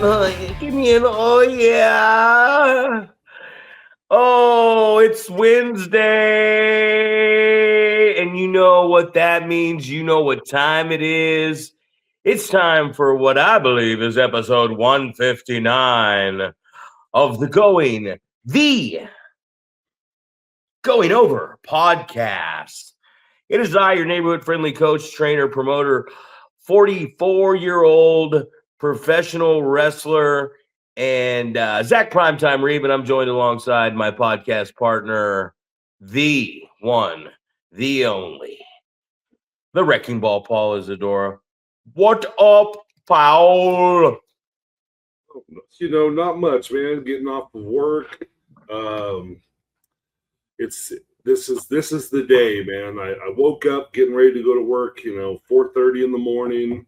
Give me an oh yeah. Oh, it's Wednesday. And you know what that means. You know what time it is. It's time for what I believe is episode 159 of the Going Over podcast. It is I, your neighborhood friendly coach, trainer, promoter, 44-year-old professional wrestler, and Zack Primetime Reeb, and I'm joined alongside my podcast partner, the one, the only, the Wrecking Ball, Paul Isadora. What up, Paul? Not much, man. Getting off of work. This is the day, man. I woke up getting ready to go to work. 4:30 in the morning.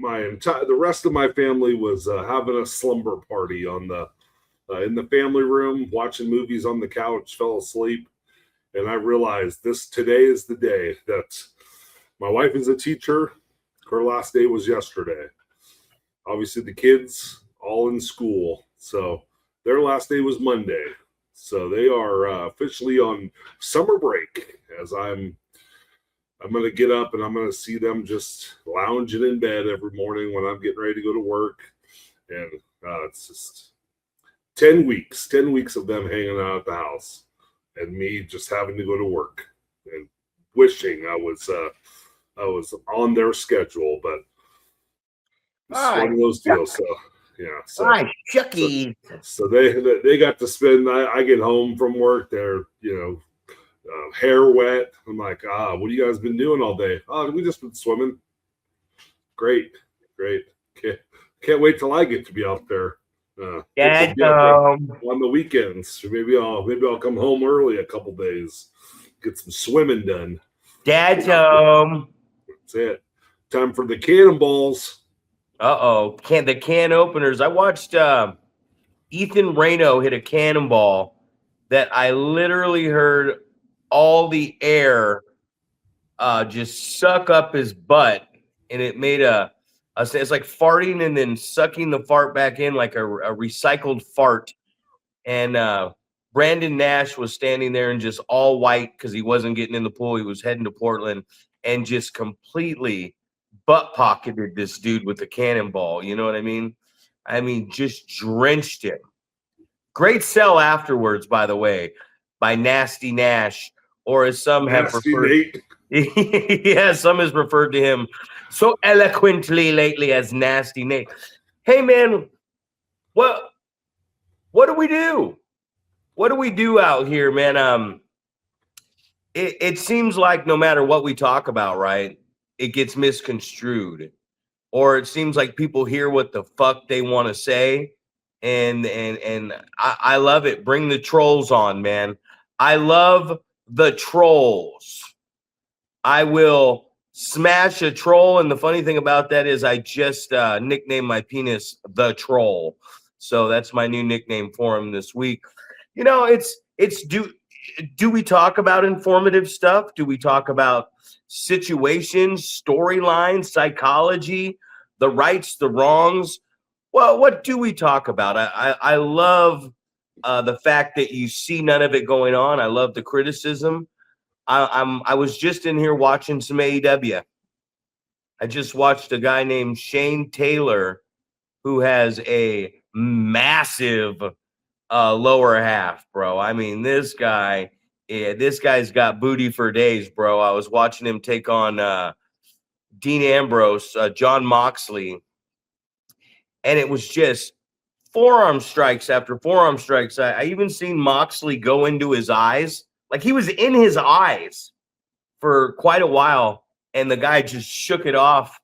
The rest of my family was having a slumber party in the family room, watching movies on the couch. Fell asleep, and I realized today is the day that my wife is a teacher. Her last day was yesterday. Obviously, the kids all in school, so their last day was Monday. So they are officially on summer break. As I'm going to get up and I'm going to see them just lounging in bed every morning when I'm getting ready to go to work. And it's just 10 weeks of them hanging out at the house and me just having to go to work and wishing I was on their schedule, but it's one of those deals. So yeah, so they got to spend. I get home from work, they're hair wet. I'm like, what have you guys been doing all day? Oh, we just been swimming. Great. Can't wait till I get to be out there. On the weekends. Maybe I'll come home early a couple days, get some swimming done. Dad's home. That's it. Time for the cannonballs. The can openers. I watched Ethan Reno hit a cannonball that I literally heard all the air just suck up his butt, and it made it's like farting and then sucking the fart back in like a recycled fart. And Brandon Nash was standing there in just all white because he wasn't getting in the pool. He was heading to Portland and just completely butt pocketed this dude with the cannonball. You know what I mean? Just drenched him. Great sell afterwards, by the way, by Nasty Nash, or as some have referred. Yeah, some has referred to him so eloquently lately as Nasty Nate. Hey, man, what do we do? What do we do out here, man? It seems like no matter what we talk about, right, it gets misconstrued, or it seems like people hear what the fuck they want to say, and I love it. Bring the trolls on, man. I love the trolls. I will smash a troll, and the funny thing about that is I just nicknamed my penis the Troll, so that's my new nickname for him this week. It's do we talk about informative stuff? Do we talk about situations, storylines, psychology, the rights, the wrongs? Well, what do we talk about? I love the fact that you see none of it going on. I love the criticism. I was just in here watching some AEW. I just watched a guy named Shane Taylor who has a massive lower half, bro. This guy's got booty for days, bro. I was watching him take on Dean Ambrose, John Moxley, and it was just forearm strikes after forearm strikes. I even seen Moxley go into his eyes. Like he was in his eyes for quite a while, and the guy just shook it off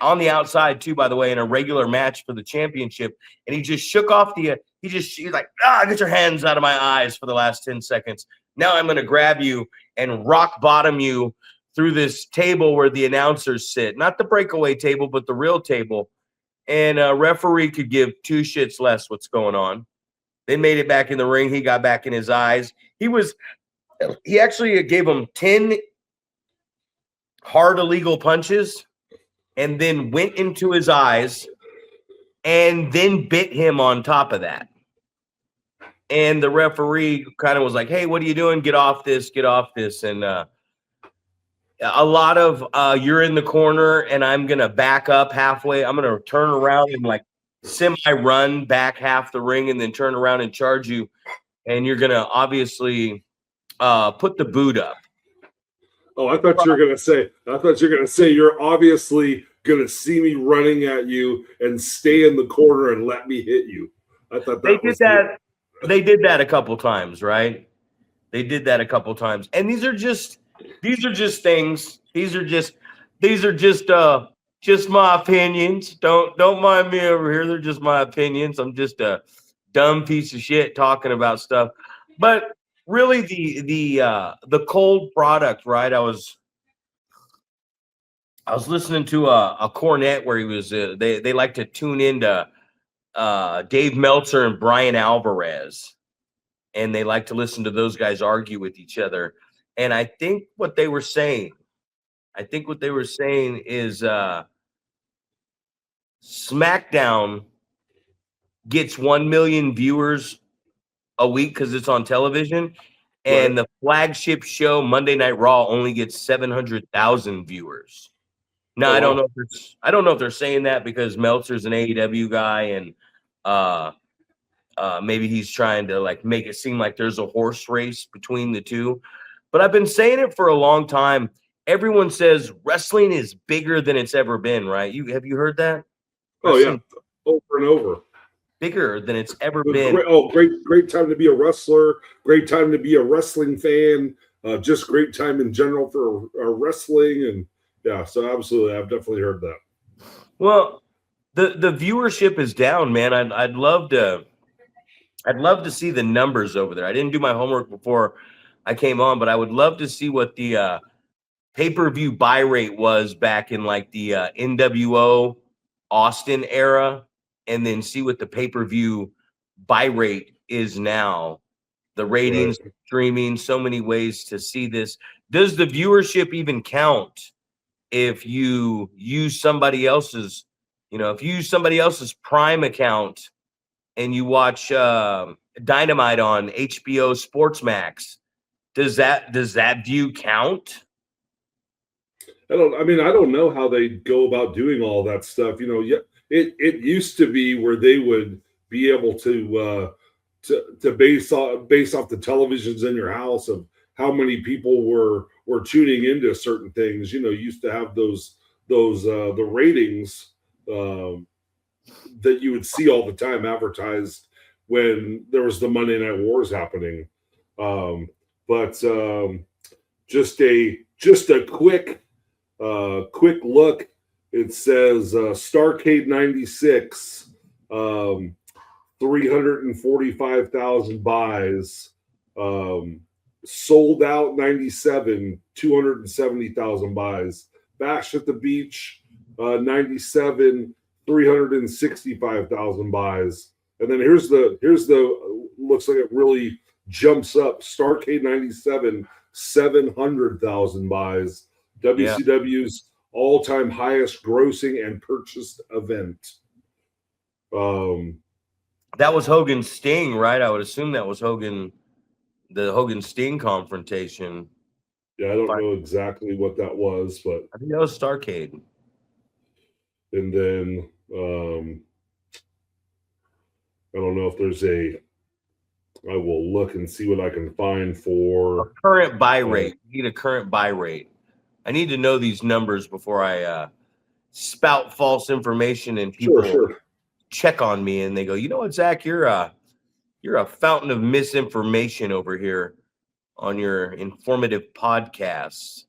on the outside too, by the way, in a regular match for the championship. And he just shook off he's like, get your hands out of my eyes for the last 10 seconds. Now I'm going to grab you and rock bottom you through this table where the announcers sit. Not the breakaway table, but the real table. And a referee could give two shits less what's going on. They made it back in the ring. He got back in his eyes. He actually gave him 10 hard illegal punches and then went into his eyes and then bit him on top of that. And the referee kind of was like, "Hey, what are you doing? Get off this, get off this." And a lot of you're in the corner and I'm going to back up halfway. I'm going to turn around and like semi-run back half the ring and then turn around and charge you. And you're going to obviously put the boot up. Oh, I thought you were going to say you're obviously going to see me running at you and stay in the corner and let me hit you. I thought they did that. They did that a couple times, right? They did that a couple times. And these are just things. These are just my opinions. Don't mind me over here. They're just my opinions. I'm just a dumb piece of shit talking about stuff. But really the cold product, right? I was listening to a cornet where he was they like to tune into Dave Meltzer and Brian Alvarez, and they like to listen to those guys argue with each other. And I think what they were saying is SmackDown gets 1 million viewers a week because it's on television, and the flagship show Monday Night Raw only gets 700,000 viewers. Now, I don't know if they're saying that because Meltzer's an AEW guy and maybe he's trying to like make it seem like there's a horse race between the two. But I've been saying it for a long time. Everyone says wrestling is bigger than it's ever been, right? Have you heard that? Wrestling, over and over. Bigger than it's ever been. Great time to be a wrestler. Great time to be a wrestling fan. Just great time in general for wrestling. And yeah, so absolutely, I've definitely heard that. Well, the viewership is down, man. I'd love to see the numbers over there. I didn't do my homework before I came on, but I would love to see what the pay-per-view buy rate was back in like the NWO Austin era, and then see what the pay-per-view buy rate is now. The ratings, streaming, so many ways to see this. Does the viewership even count if you use somebody else's, if you use somebody else's Prime account and you watch Dynamite on HBO Sports Max? Does that view count? I don't know how they go about doing all that stuff. It used to be where they would be able to base off the televisions in your house of how many people were tuning into certain things. Used to have those the ratings that you would see all the time advertised when there was the Monday Night Wars happening. But just a quick look. It says Starcade 96, 345,000 buys. Sold Out 97, 270,000 buys. Bash at the Beach 97, 365,000 buys. And then here's the looks like it really jumps up. Starcade 97, 700,000 buys. WCW's all-time highest grossing and purchased event. That was Hogan Sting, right? I would assume that was the Hogan Sting confrontation. Yeah, I don't know exactly what that was, but I think that was Starcade. And then I don't know if there's I will look and see what I can find for a current buy rate. You need a current buy rate. I need to know these numbers before I spout false information and people check on me and they go, "You know what, Zach, you're a fountain of misinformation over here on your informative podcasts."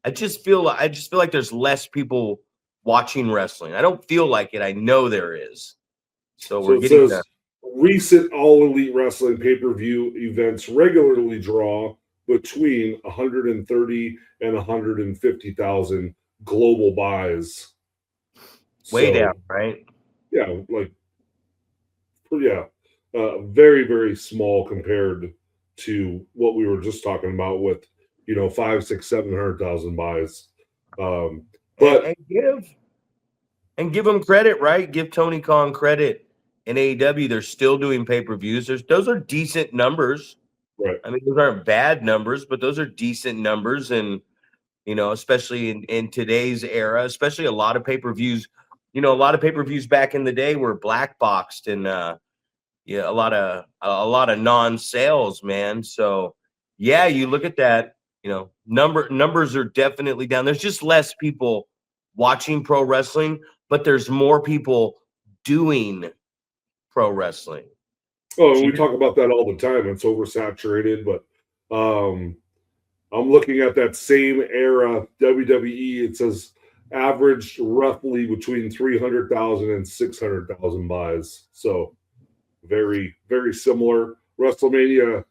I just feel like there's less people watching wrestling. I don't feel like it. I know there is. So we're getting that. Recent All Elite Wrestling pay-per-view events regularly draw between 130 and 150,000 global buys. Way down, right? Yeah, very, very small compared to what we were just talking about with 500,000, 600,000, 700,000 buys. But and And give them credit, right? Give Tony Khan credit. In AEW, they're still doing pay-per-views. Those are decent numbers. Right. I mean, those aren't bad numbers, but those are decent numbers. And, especially in today's era, especially a lot of pay-per-views, a lot of pay-per-views back in the day were black boxed and a lot of non-sales, man. So yeah, you look at that, numbers are definitely down. There's just less people watching pro wrestling, but there's more people doing pro wrestling. Oh, and we talk about that all the time. It's oversaturated, but I'm looking at that same era, WWE. It says averaged roughly between 300,000 and 600,000 buys. So very, very similar. WrestleMania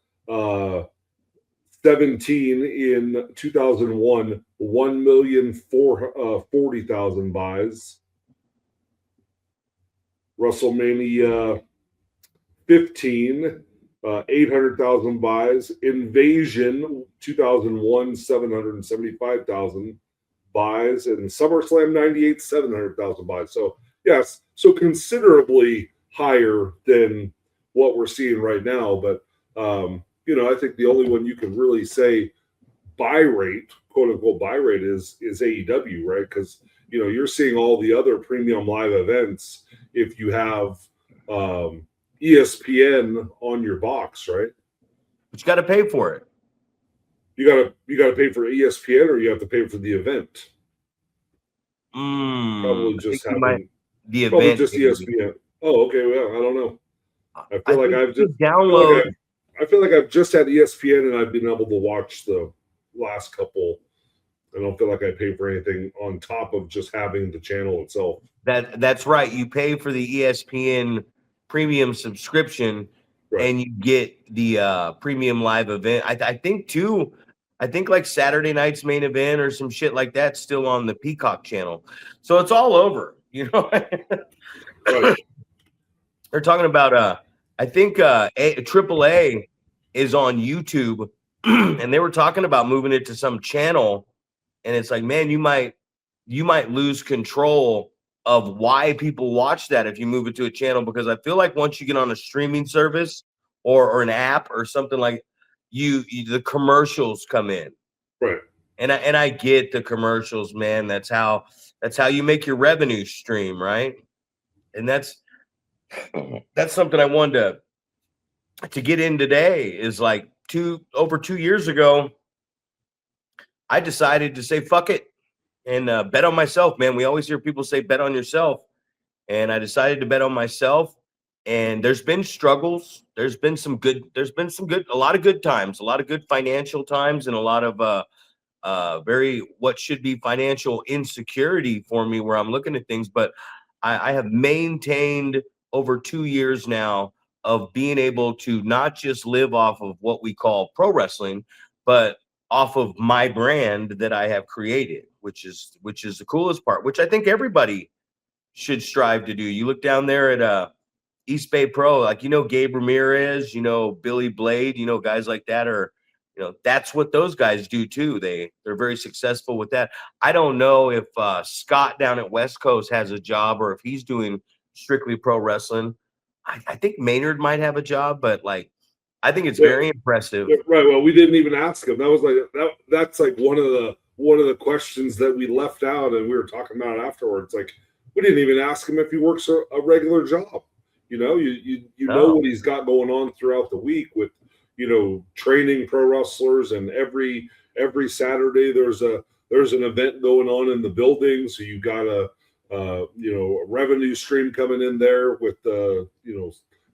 17 in 2001, 1,440,000 buys. WrestleMania 15, 800,000 buys. Invasion 2001, 775,000 buys. And SummerSlam 98, 700,000 buys. So, yes, so considerably higher than what we're seeing right now. But, I think the only one you can really say buy rate, quote unquote, buy rate is AEW, right? Because, you're seeing all the other premium live events if you have ESPN on your box, right? But you got to pay for it. You gotta pay for ESPN, or you have to pay for the event. Probably just having the event. Probably just ESPN. Oh, okay. Well, I don't know. I feel like I've just download. I feel like I've just had ESPN and I've been able to watch the last couple. I don't feel like I pay for anything on top of just having the channel itself. That's right. You pay for the ESPN premium subscription, right, and you get the premium live event. I think like Saturday night's main event or some shit like that still on the Peacock channel. So it's all over, Right. They're talking about I think AAA is on YouTube, and they were talking about moving it to some channel, and it's like, man, you might lose control of why people watch that if you move it to a channel, because I feel like once you get on a streaming service or an app or something, like you the commercials come in. Right. And I get the commercials, man. That's how you make your revenue stream, right? And that's something I wanted to get in today. Is like over 2 years ago, I decided to say fuck it and bet on myself, man. We always hear people say bet on yourself, and I decided to bet on myself. And there's been struggles. There's been a lot of good times, a lot of good financial times, and a lot of very what should be financial insecurity for me where I'm looking at things. But I have maintained over 2 years now of being able to not just live off of what we call pro wrestling, but off of my brand that I have created, which is the coolest part, which I think everybody should strive to do. You look down there at East Bay Pro, like, Gabe Ramirez, Billy Blade, guys like that are, that's what those guys do too. They're very successful with that. I don't know if Scott down at West Coast has a job or if he's doing strictly pro wrestling. I think Maynard might have a job, but like, I think it's very impressive. Right. Well, we didn't even ask him. That was like that's like one of the questions that we left out, and we were talking about it afterwards. Like, we didn't even ask him if he works a regular job. You know what he's got going on throughout the week with, training pro wrestlers, and every Saturday there's an event going on in the building. So you got a revenue stream coming in there with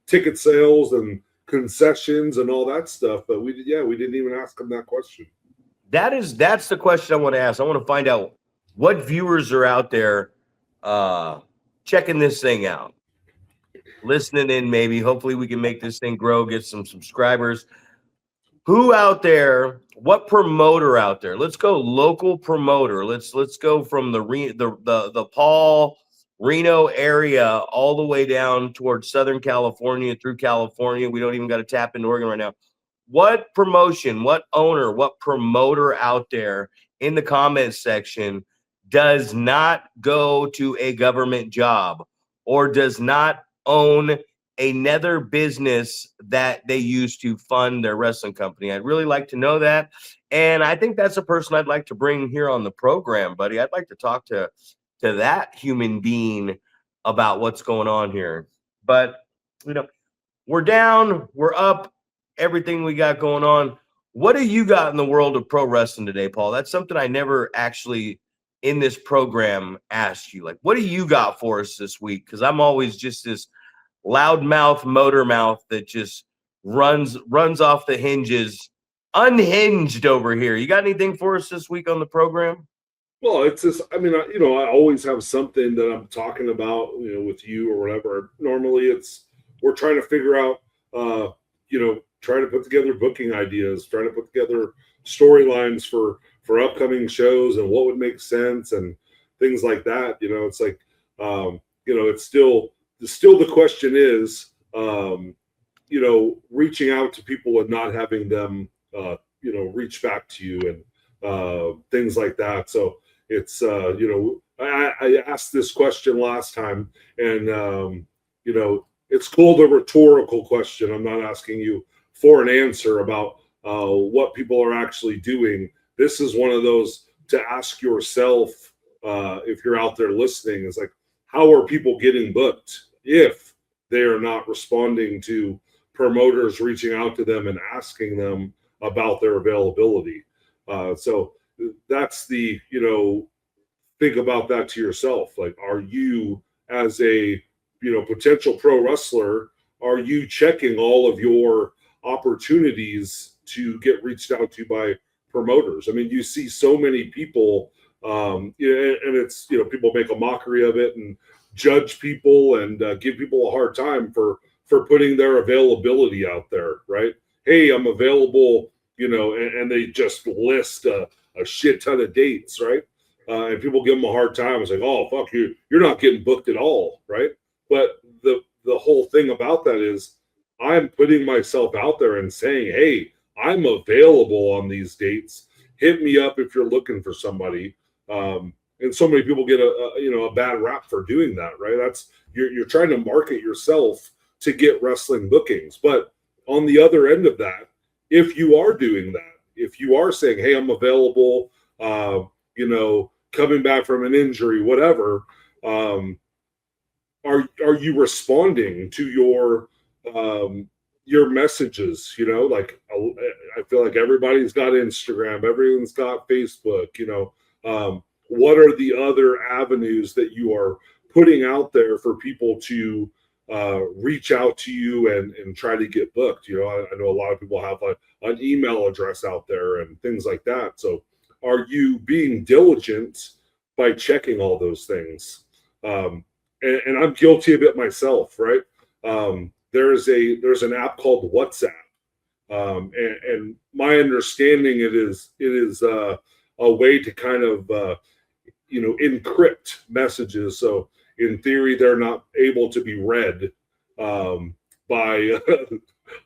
ticket sales and concessions and all that stuff. But we didn't even ask him that question. That's the question I want to ask. I want to find out what viewers are out there checking this thing out, listening in. Maybe hopefully we can make this thing grow, get some subscribers. Who out there, what promoter out there? Let's go local promoter. Let's go from the Paul Reno area all the way down towards Southern California, through California. We don't even got to tap into Oregon right now. What promotion, what owner, what promoter out there in the comments section does not go to a government job or does not own another business that they use to fund their wrestling company. I'd really like to know that. And I think that's a person I'd like to bring here on the program, buddy. I'd like to talk to that human being about what's going on here. But, we're down, we're up, everything we got going on. What do you got in the world of pro wrestling today, Paul? That's something I never actually in this program asked you. Like, what do you got for us this week? Because I'm always just this loudmouth motor mouth that just runs off the hinges, unhinged over here. You got anything for us this week on the program? Well, it's just, I mean, I always have something that I'm talking about, with you or whatever. Normally we're trying to figure out, trying to put together booking ideas, trying to put together storylines for upcoming shows and what would make sense and things like that. It's like, it's still the question is, reaching out to people and not having them, reach back to you and things like that. So it's, I asked this question last time, and, it's called a rhetorical question. I'm not asking you for an answer about what people are actually doing. This is one of those to ask yourself, if you're out there listening, is like, how are people getting booked if they are not responding to promoters reaching out to them and asking them about their availability? So that's the, think about that to yourself. Like, are you, as a potential pro wrestler, are you checking all of your opportunities to get reached out to by promoters? I mean, you see so many people, and it's, people make a mockery of it and judge people and give people a hard time for putting their availability out there, right? Hey, I'm available, and they just list a shit ton of dates, right? And people give them a hard time. It's like, oh, fuck you, you're not getting booked at all, right? But the whole thing about that is I'm putting myself out there and saying, hey, I'm available on these dates. Hit me up if you're looking for somebody. And so many people get a bad rap for doing that, right? That's you're trying to market yourself to get wrestling bookings. But on the other end of that, if you are doing that, if you are saying, hey, I'm available, coming back from an injury, whatever, are you responding to your messages? Like, I feel like everybody's got Instagram, everyone's got Facebook. What are the other avenues that you are putting out there for people to reach out to you and try to get booked? I know a lot of people have an email address out there and things like that. So are you being diligent by checking all those things? And I'm guilty of it myself, right? There's an app called WhatsApp, and my understanding it is a way to kind of encrypt messages. So in theory, they're not able to be read by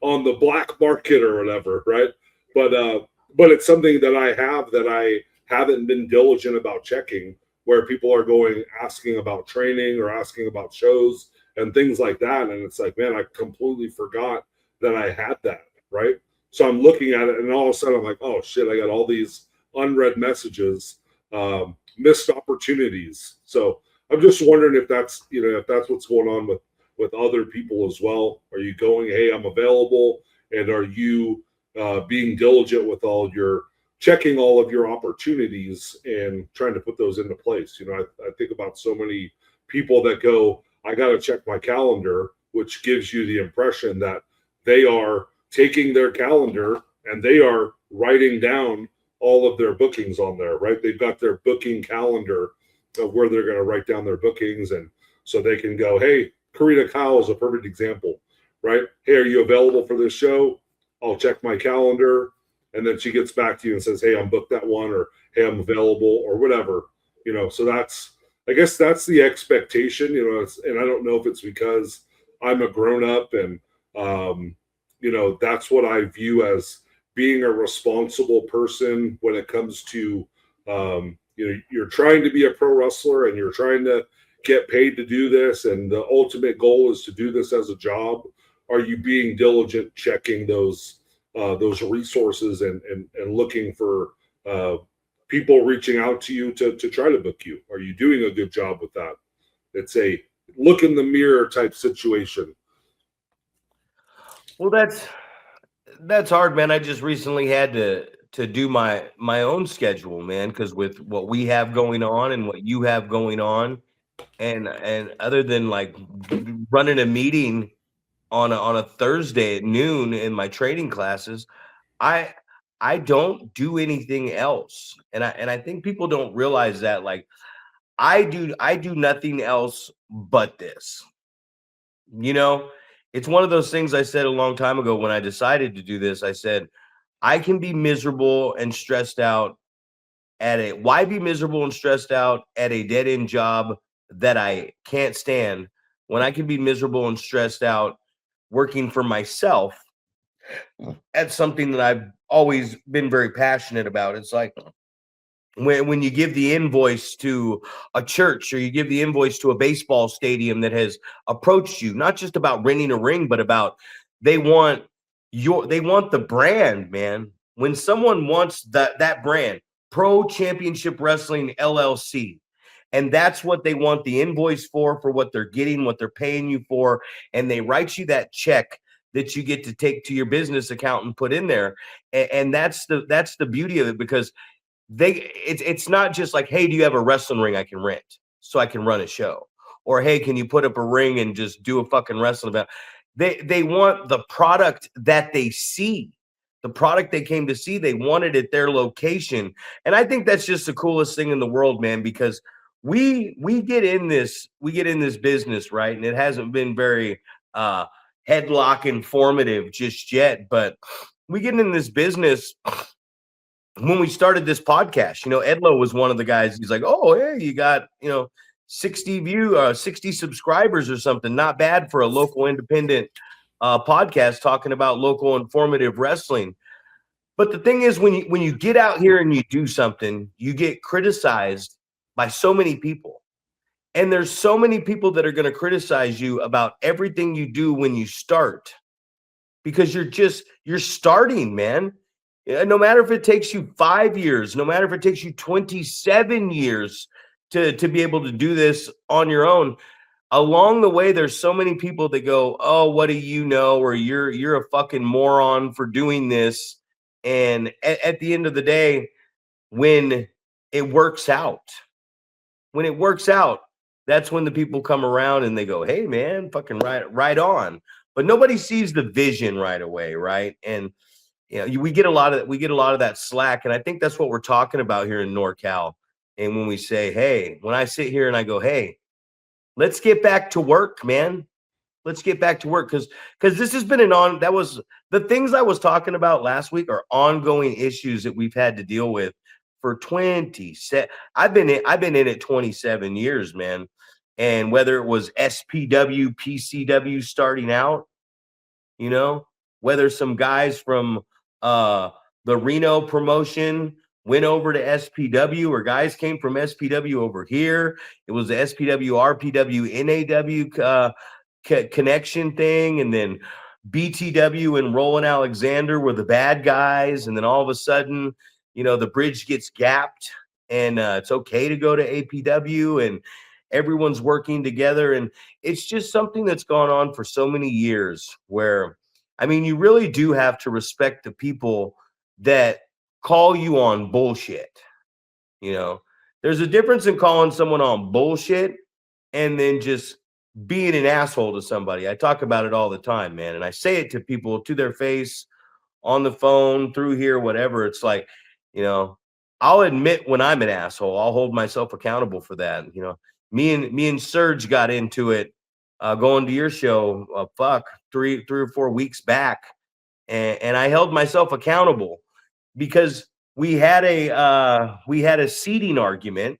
on the black market or whatever, right? But it's something that I haven't been diligent about checking, where people are asking about training or asking about shows and things like that. And it's like, man, I completely forgot that I had that, right? So I'm looking at it and all of a sudden I'm like, oh shit, I got all these unread messages, missed opportunities. So I'm just wondering if that's what's going on with other people as well. Are you going, hey, I'm available? And are you being diligent with checking all of your opportunities and trying to put those into place? I think about so many people that go, I got to check my calendar, which gives you the impression that they are taking their calendar and they are writing down all of their bookings on there, right? They've got their booking calendar of where they're going to write down their bookings. And so they can go, hey, Karina Kyle is a perfect example, right? Hey, are you available for this show? I'll check my calendar. And then she gets back to you and says, hey, I'm booked that one, or hey, I'm available, or whatever. So I guess that's the expectation, and I don't know if it's because I'm a grown up and, that's what I view as being a responsible person when it comes to, you're trying to be a pro wrestler and you're trying to get paid to do this, and the ultimate goal is to do this as a job, are you being diligent checking those resources and looking for people reaching out to you to try to book you? Are you doing a good job with that? It's a look in the mirror type situation. Well, that's hard, man. I just recently had to do my own schedule, man, because with what we have going on and what you have going on, and other than like running a meeting on a Thursday at noon in my training classes, I I don't do anything else. And I think people don't realize that, like, I do nothing else but this. You know, it's one of those things I said a long time ago when I decided to do this. I said, I can be miserable and stressed out why be miserable and stressed out at a dead end job that I can't stand when I can be miserable and stressed out working for myself at something that I've always been very passionate about. It's like when you give the invoice to a church, or you give the invoice to a baseball stadium that has approached you, not just about renting a ring, but about they want they want the brand, man. When someone wants that brand, Pro Championship Wrestling LLC, and that's what they want the invoice for what they're getting, what they're paying you for, and they write you that check that you get to take to your business account and put in there. And that's the beauty of it, because it's not just like, hey, do you have a wrestling ring I can rent so I can run a show? Or hey, can you put up a ring and just do a fucking wrestling event? They want the product that they see, the product they came to see. They want it at their location. And I think that's just the coolest thing in the world, man, because we get in this business, right? And it hasn't been very headlock informative just yet, but we get in this business when we started this podcast. Edlo was one of the guys. He's like, oh, hey, you got, 60 subscribers or something. Not bad for a local independent podcast talking about local informative wrestling. But the thing is, when you get out here and you do something, you get criticized by so many people. And there's so many people that are going to criticize you about everything you do when you start, because you're starting, man. No matter if it takes you 5 years, no matter if it takes you 27 years to be able to do this on your own, along the way, there's so many people that go, oh, what do you know? Or you're a fucking moron for doing this. And at the end of the day, when it works out, that's when the people come around and they go, hey, man, fucking right on. But nobody sees the vision right away, right? And we get a lot of that slack, and I think that's what we're talking about here in NorCal. And when we say, hey, when I sit here and I go, hey, let's get back to work, man. Let's get back to work, because this has been that was the things I was talking about last week are ongoing issues that we've had to deal with for 27. I've been in it 27 years, man. And whether it was SPW, PCW starting out, whether some guys from the Reno promotion went over to SPW, or guys came from SPW over here. It was the SPW, RPW, NAW connection thing. And then BTW and Roland Alexander were the bad guys. And then all of a sudden, the bridge gets gapped, and it's okay to go to APW, and everyone's working together. And it's just something that's gone on for so many years, where, I mean, you really do have to respect the people that call you on bullshit. There's a difference in calling someone on bullshit and then just being an asshole to somebody. I talk about it all the time, man. And I say it to people to their face, on the phone, through here, whatever. It's like, I'll admit when I'm an asshole. I'll hold myself accountable for that. Me and Serge got into it going to your show, 3 or 4 weeks back. And I held myself accountable because we had a seating argument,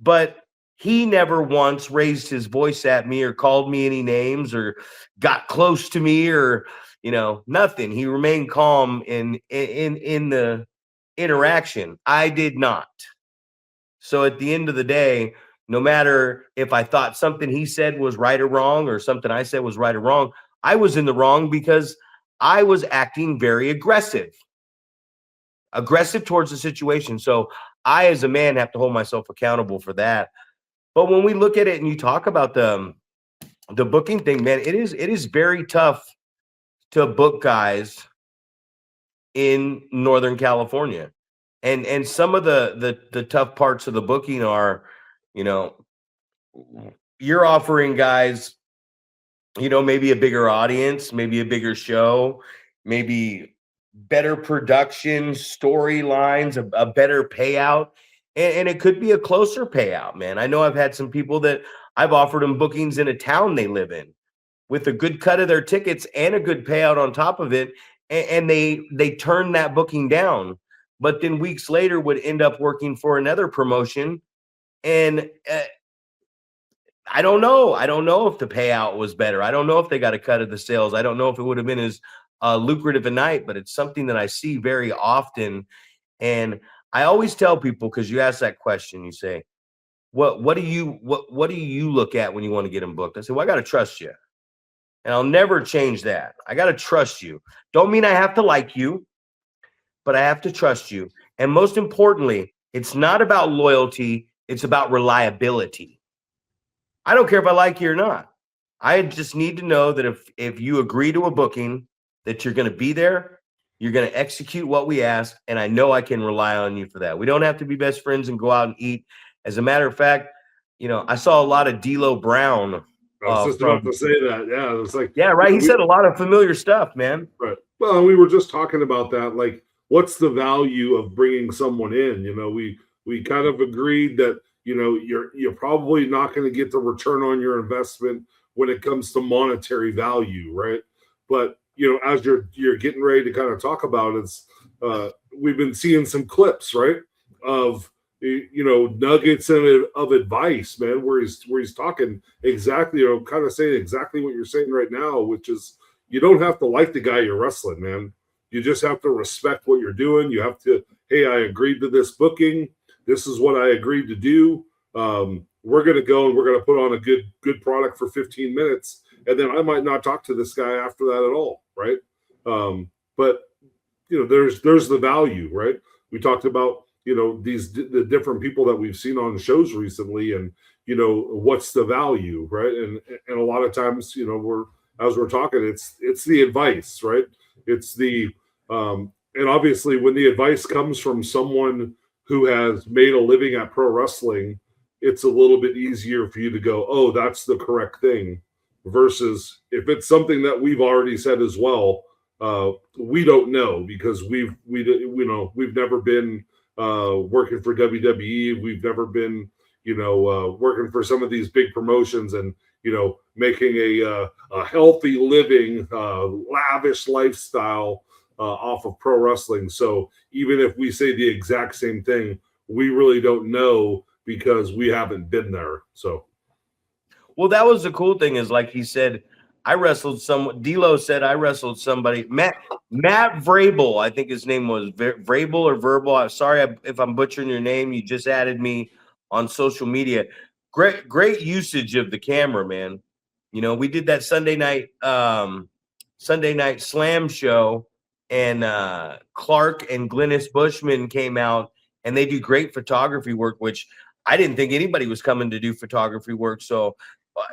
but he never once raised his voice at me or called me any names or got close to me or, nothing. He remained calm in the interaction. I did not. So at the end of the day, no matter if I thought something he said was right or wrong, or something I said was right or wrong, I was in the wrong because I was acting very aggressive towards the situation. So I, as a man, have to hold myself accountable for that. But when we look at it and you talk about the booking thing, man, it is very tough to book guys in Northern California. And some of the tough parts of the booking are, you know, you're offering guys, maybe a bigger audience, maybe a bigger show, maybe better production, storylines, a better payout. And it could be a closer payout, man. I know I've had some people that I've offered them bookings in a town they live in with a good cut of their tickets and a good payout on top of it. And they turn that booking down, but then weeks later would end up working for another promotion. And I don't know. I don't know if the payout was better. I don't know if they got a cut of the sales. I don't know if it would have been as lucrative a night, but it's something that I see very often. And I always tell people, because you ask that question, you say, what do you look at when you want to get them booked? I say, well, I got to trust you. And I'll never change that. I got to trust you. Don't mean I have to like you, but I have to trust you. And most importantly, it's not about loyalty. It's about reliability. I don't care if I like you or not. I just need to know that if you agree to a booking, that you're going to be there, you're going to execute what we ask, and I know I can rely on you for that. We don't have to be best friends and go out and eat. As a matter of fact, I saw a lot of D'Lo Brown. I was just about to say that. Yeah, it was like, yeah, right. He said a lot of familiar stuff, man. Right. Well, we were just talking about that. Like, what's the value of bringing someone in? We kind of agreed that you're probably not going to get the return on your investment when it comes to monetary value, right? But as you're getting ready to kind of talk about it, we've been seeing some clips, right, of nuggets of advice, man, where he's talking exactly, kind of saying exactly what you're saying right now, which is you don't have to like the guy you're wrestling, man. You just have to respect what you're doing. You have to, hey, I agreed to this booking. This is what I agreed to do. We're going to go and we're going to put on a good product for 15 minutes. And then I might not talk to this guy after that at all. Right. But there's the value, right? We talked about, the different people that we've seen on shows recently and, what's the value, right? And a lot of times, as we're talking, it's the advice, right? It's the, and obviously when the advice comes from someone who has made a living at pro wrestling, it's a little bit easier for you to go, oh, that's the correct thing, versus if it's something that we've already said as well, we don't know because we've never been working for WWE. We've never been, working for some of these big promotions and, making a healthy living, lavish lifestyle off of pro wrestling. So even if we say the exact same thing, we really don't know because we haven't been there. So, well, that was the cool thing is, like he said, I wrestled someone. D'Lo said I wrestled somebody. Matt Vrabel, I think his name was Vrabel or Verbal. I'm sorry if I'm butchering your name. You just added me on social media. Great usage of the camera, man. We did that Sunday night slam show, and Clark and Glynis Bushman came out, and they do great photography work, which I didn't think anybody was coming to do photography work. So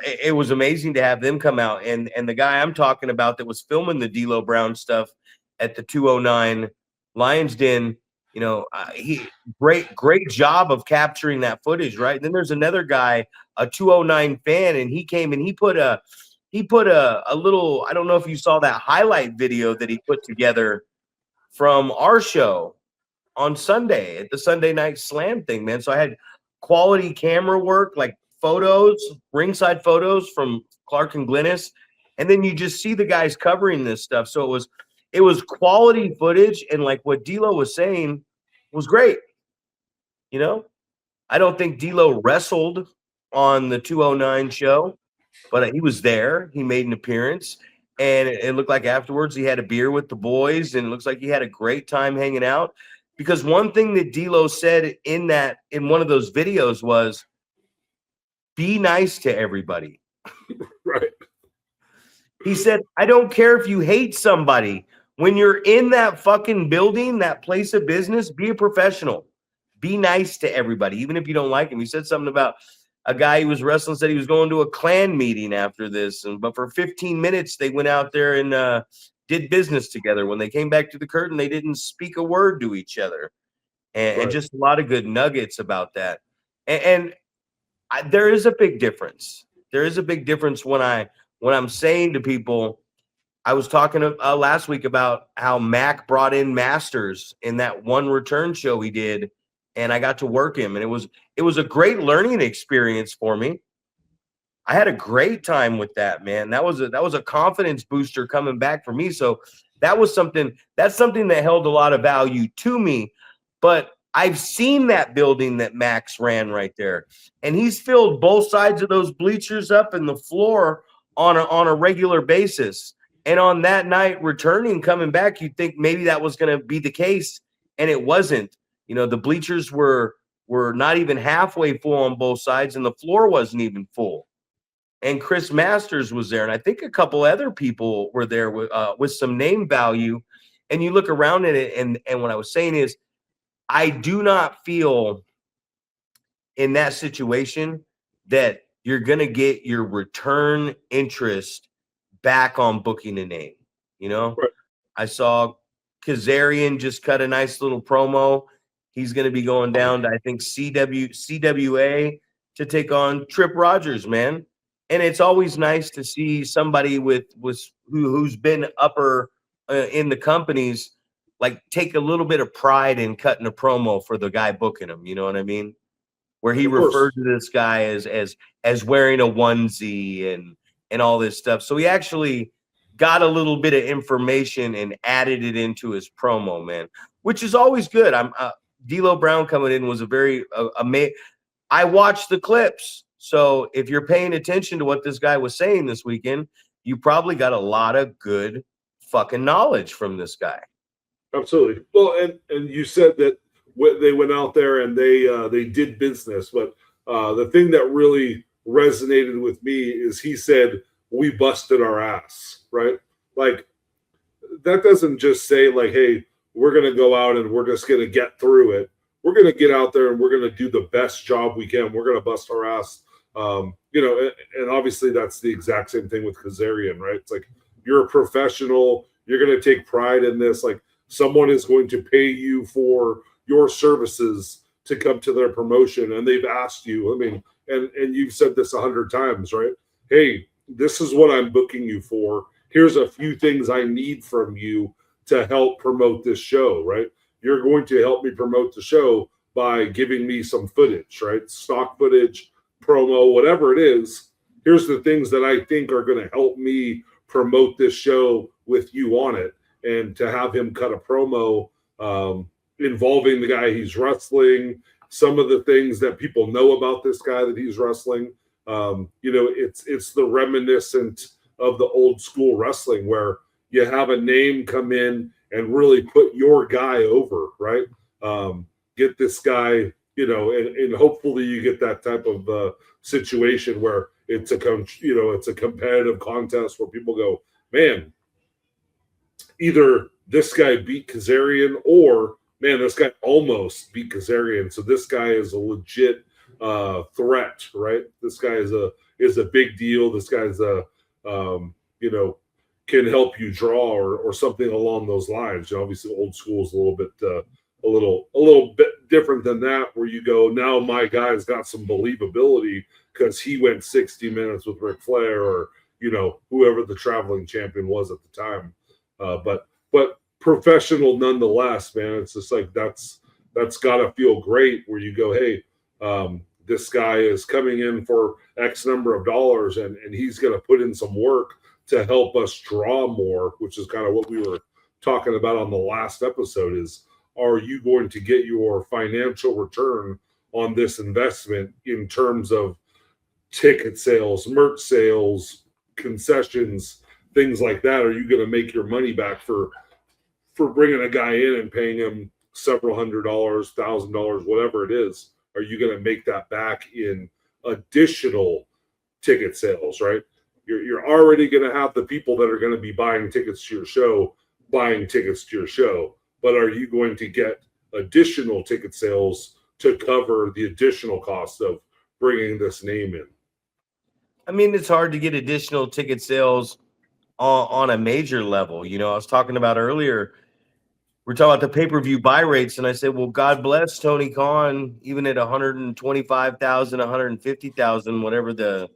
it was amazing to have them come out. And the guy I'm talking about that was filming the D'Lo Brown stuff at the 209 Lions Den, he great job of capturing that footage, right? And then there's another guy, a 209 fan, and he came and he put a little, I don't know if you saw that highlight video that he put together from our show on Sunday at the Sunday Night Slam thing, man. So I had quality camera work, like photos, ringside photos from Clark and Glynis, and then you just see the guys covering this stuff. So it was quality footage, and like what D'Lo was saying was great. I don't think D'Lo wrestled on the 209 show, but he was there. He made an appearance, and it looked like afterwards he had a beer with the boys, and it looks like he had a great time hanging out. Because one thing that D'Lo said in one of those videos was, be nice to everybody. Right. He said, I don't care if you hate somebody. When you're in that fucking building, that place of business, be a professional. Be nice to everybody, even if you don't like him. He said something about a guy who was wrestling, said he was going to a clan meeting after this. But for 15 minutes, they went out there and did business together. When they came back to the curtain, they didn't speak a word to each other. And just a lot of good nuggets about that. And there is a big difference. There is a big difference when I'm saying to people, I was talking last week about how Mac brought in Masters in that one return show he did, and I got to work him, and it was a great learning experience for me. I had a great time with that, man. That was a confidence booster coming back for me. So that's something that held a lot of value to me. But I've seen that building that Max ran right there, and he's filled both sides of those bleachers up and the floor on a regular basis. And on that night, returning, coming back, you'd think maybe that was going to be the case, and it wasn't. You know, the bleachers were not even halfway full on both sides, and the floor wasn't even full. And Chris Masters was there, and I think a couple other people were there with some name value. And you look around at it, and what I was saying is, I do not feel in that situation that you're going to get your return interest back on booking a name. You know, Right. I saw Kazarian just cut a nice little promo. He's going to be going down to, I think, CWA to take on Trip Rogers, man. And it's always nice to see somebody who's been upper in the companies, like, take a little bit of pride in cutting a promo for the guy booking him. You know what I mean? Where he referred to this guy as wearing a onesie and all this stuff. So he actually got a little bit of information and added it into his promo, man, which is always good. D'Lo Brown coming in was a very amazing. I watched the clips. So if you're paying attention to what this guy was saying this weekend, you probably got a lot of good fucking knowledge from this guy. Absolutely. Well, and you said that they went out there and they did business, but the thing that really resonated with me is he said, we busted our ass, right? Like, that doesn't just say, like, hey, we're going to go out and we're just going to get through it. We're going to get out there and we're going to do the best job we can. We're going to bust our ass. And obviously that's the exact same thing with Kazarian, right? It's like, you're a professional. You're going to take pride in this. Like, someone is going to pay you for your services to come to their promotion, and they've asked you. I mean, and you've said this 100 times, right? Hey, this is what I'm booking you for. Here's a few things I need from you to help promote this show, right? You're going to help me promote the show by giving me some footage, right? Stock footage, promo, whatever it is. Here's the things that I think are going to help me promote this show with you on it. And to have him cut a promo involving the guy he's wrestling, some of the things that people know about this guy that he's wrestling, it's the reminiscent of the old school wrestling where you have a name come in and really put your guy over, right? Get this guy, and hopefully you get that type of situation where it's a competitive contest where people go, man, either this guy beat Kazarian or, man, this guy almost beat Kazarian. So this guy is a legit threat, right? This guy is a big deal. This guy's can help you draw or something along those lines. Obviously, old school is a little bit different than that, where you go, now my guy's got some believability because he went 60 minutes with Ric Flair or whoever the traveling champion was at the time. But professional nonetheless, man. It's just like that's got to feel great where you go, hey, this guy is coming in for X number of dollars and he's going to put in some work to help us draw more, which is kind of what we were talking about on the last episode is, are you going to get your financial return on this investment in terms of ticket sales, merch sales, concessions, things like that? Are you going to make your money back for bringing a guy in and paying him several $100s, $1,000, whatever it is, are you going to make that back in additional ticket sales, right? You're already going to have the people that are going to be buying tickets to your show, but are you going to get additional ticket sales to cover the additional cost of bringing this name in? I mean, it's hard to get additional ticket sales on a major level. You know, I was talking about earlier, we're talking about the pay-per-view buy rates, and I said, well, God bless Tony Khan, even at 125,000, 150,000, whatever the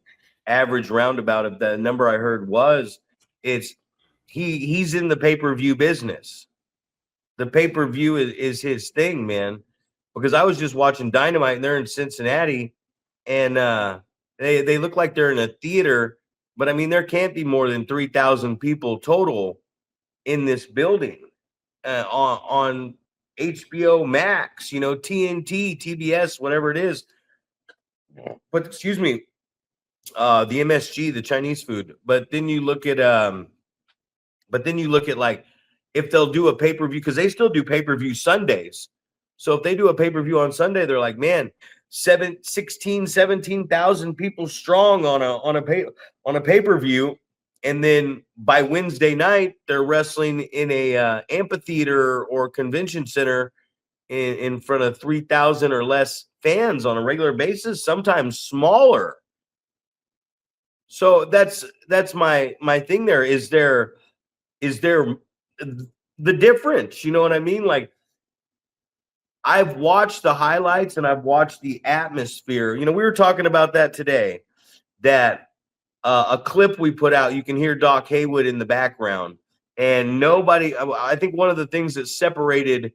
average roundabout of the number I heard was, it's he's in the pay-per-view business. The pay-per-view is his thing, man. Because I was just watching Dynamite, and they're in Cincinnati, and they look like they're in a theater, but I mean, there can't be more than 3,000 people total in this building on HBO Max, you know, TNT, TBS, whatever it is. But excuse me, the MSG, the Chinese food. But then you look at like if they'll do a pay-per-view, because they still do pay-per-view Sundays. So if they do a pay-per-view on Sunday, they're like, man, 17,000 people strong on a pay-per-view. And then by Wednesday night, they're wrestling in a amphitheater or convention center in front of 3,000 or less fans on a regular basis, sometimes smaller. So that's my thing there. Is there the difference? You know what I mean? Like, I've watched the highlights and I've watched the atmosphere. You know, we were talking about that today, that a clip we put out, you can hear Doc Haywood in the background, and nobody, I think one of the things that separated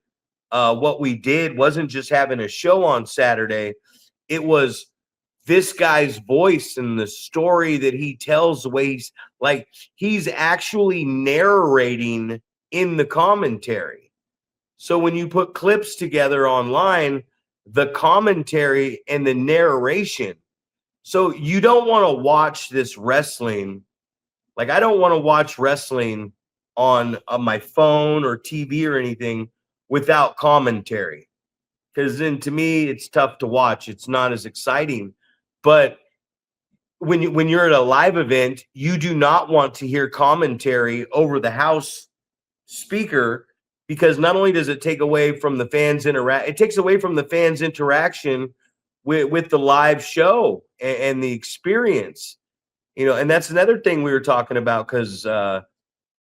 what we did wasn't just having a show on Saturday. It was this guy's voice and the story that he tells, the way he's actually narrating in the commentary. So when you put clips together online, the commentary and the narration. So you don't want to watch this wrestling. Like, I don't want to watch wrestling on my phone or TV or anything without commentary. Because then to me, it's tough to watch. It's not as exciting. But when you're at a live event, you do not want to hear commentary over the house speaker, because not only does it take away from the fans it takes away from the fans' interaction with the live show and the experience. You know, and that's another thing we were talking about, because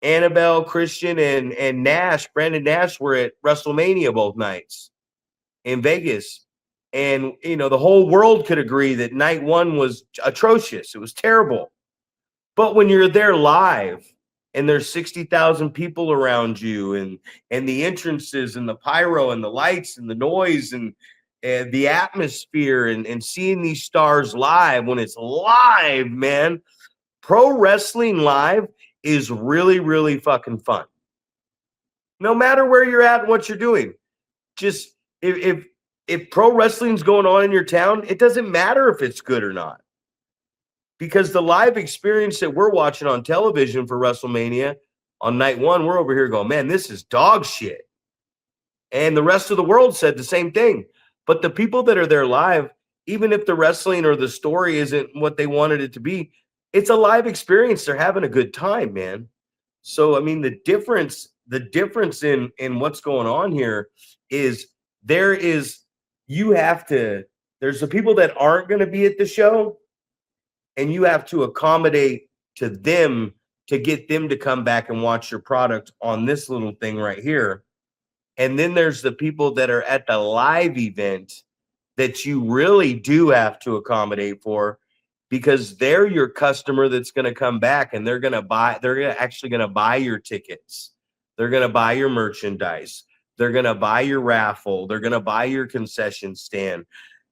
Annabelle, Christian, and Brandon Nash were at WrestleMania both nights in Vegas. And, you know, the whole world could agree that night one was atrocious. It was terrible. But when you're there live and there's 60,000 people around you, and the entrances and the pyro and the lights and the noise and the atmosphere, and seeing these stars live, when it's live, man, pro wrestling live is really, really fucking fun. No matter where you're at and what you're doing. Just if pro wrestling's going on in your town, it doesn't matter if it's good or not. Because the live experience that we're watching on television for WrestleMania on night one, we're over here going, man, this is dog shit. And the rest of the world said the same thing. But the people that are there live, even if the wrestling or the story isn't what they wanted it to be, it's a live experience. They're having a good time, man. So, I mean, the difference in what's going on here is there's the people that aren't going to be at the show, and you have to accommodate to them to get them to come back and watch your product on this little thing right here. And then there's the people that are at the live event that you really do have to accommodate for, because they're your customer that's going to come back, and they're actually going to buy your tickets. They're going to buy your merchandise. They're going to buy your raffle. They're going to buy your concession stand.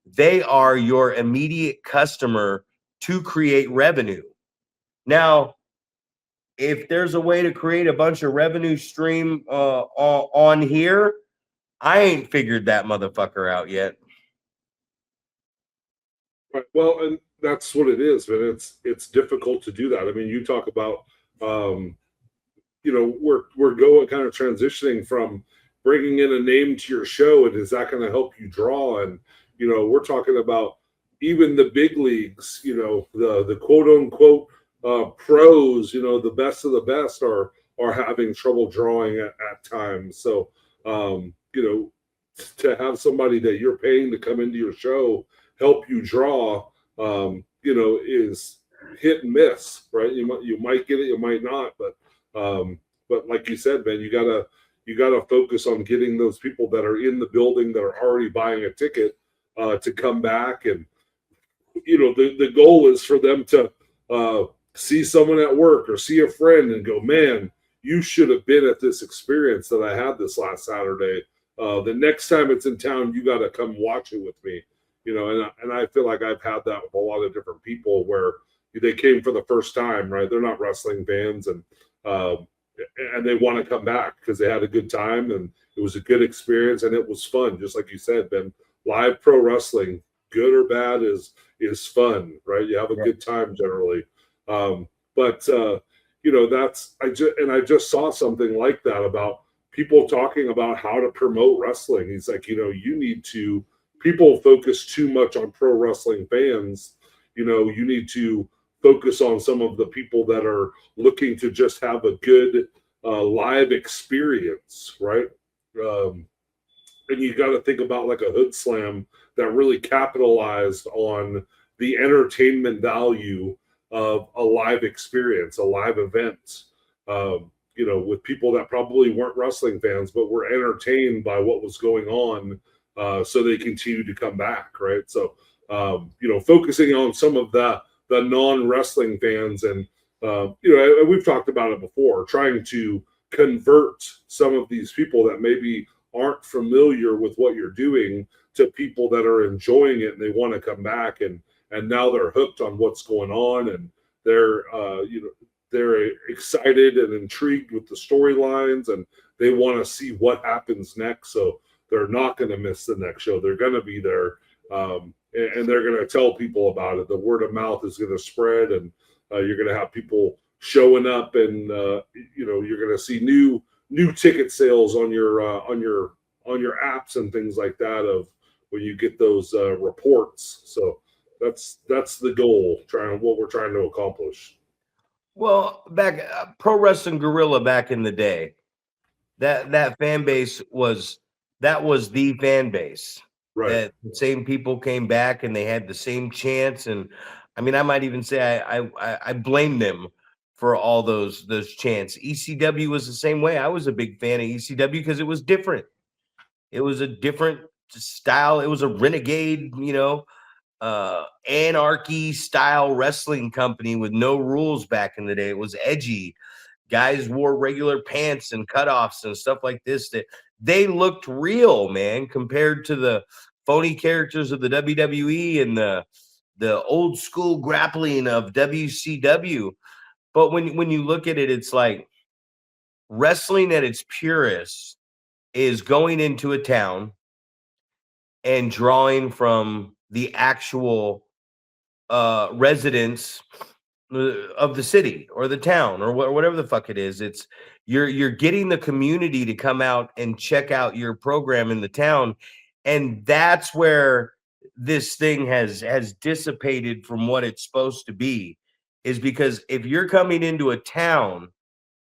They are your immediate customer to create revenue. Now, if there's a way to create a bunch of revenue stream on here, I ain't figured that motherfucker out yet. Right. Well, and that's what it is, man. It's difficult to do that. I mean, you talk about, we're going kind of transitioning from bringing in a name to your show, and is that going to help you draw? And we're talking about even the big leagues, the quote unquote pros, the best of the best are having trouble drawing at times. So to have somebody that you're paying to come into your show help you draw, is hit and miss, right? You might get it, you might not, but like you said, man, you gotta focus on getting those people that are in the building that are already buying a ticket to come back. And the goal is for them to see someone at work or see a friend and go, man, you should have been at this experience that I had this last Saturday. The next time it's in town, you got to come watch it with me. And I feel like I've had that with a lot of different people where they came for the first time, right? They're not wrestling fans, and they want to come back because they had a good time and it was a good experience and it was fun. Just like you said, Ben, live pro wrestling, good or bad, is fun, right? You have a good time generally. But I just saw something like that about people talking about how to promote wrestling. He's like, people focus too much on pro wrestling fans. You need to focus on some of the people that are looking to just have a good live experience, right? And you got to think about like a Hood Slam that really capitalized on the entertainment value of a live experience, a live event, with people that probably weren't wrestling fans, but were entertained by what was going on. So they continue to come back, right? So, focusing on some of the non-wrestling fans, and we've talked about it before, trying to convert some of these people that maybe aren't familiar with what you're doing to people that are enjoying it and they want to come back, and now they're hooked on what's going on, and they're excited and intrigued with the storylines, and they want to see what happens next. So they're not going to miss the next show. They're going to be there, and they're going to tell people about it. The word of mouth is going to spread, and you're going to have people showing up, and you're going to see new ticket sales on your apps and things like that of when you get those reports. So that's the goal, what we're trying to accomplish. Well, back Pro Wrestling Guerrilla back in the day, that fan base was the fan base. Right. That the same people came back and they had the same chants, and I mean, I might even say I blame them for all those chants. ECW was the same way. I was a big fan of ECW because it was different. It was a different style. It was a renegade, anarchy style wrestling company with no rules back in the day. It was edgy. Guys wore regular pants and cutoffs and stuff like this. That they looked real, man, compared to the phony characters of the WWE and the old school grappling of WCW. But when you look at it, it's like wrestling at its purest is going into a town and drawing from the actual residents of the city or the town or whatever the fuck it is. It's you're getting the community to come out and check out your program in the town, and that's where this thing has dissipated from what it's supposed to be, is because if you're coming into a town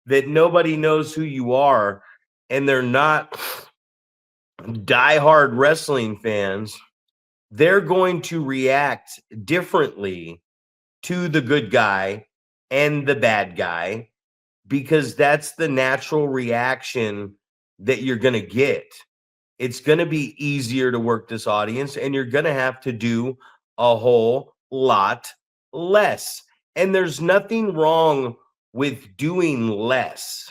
that nobody knows who you are and they're not diehard wrestling fans, they're going to react differently to the good guy and the bad guy, because that's the natural reaction that you're going to get. It's going to be easier to work this audience, and you're going to have to do a whole lot less. And there's nothing wrong with doing less.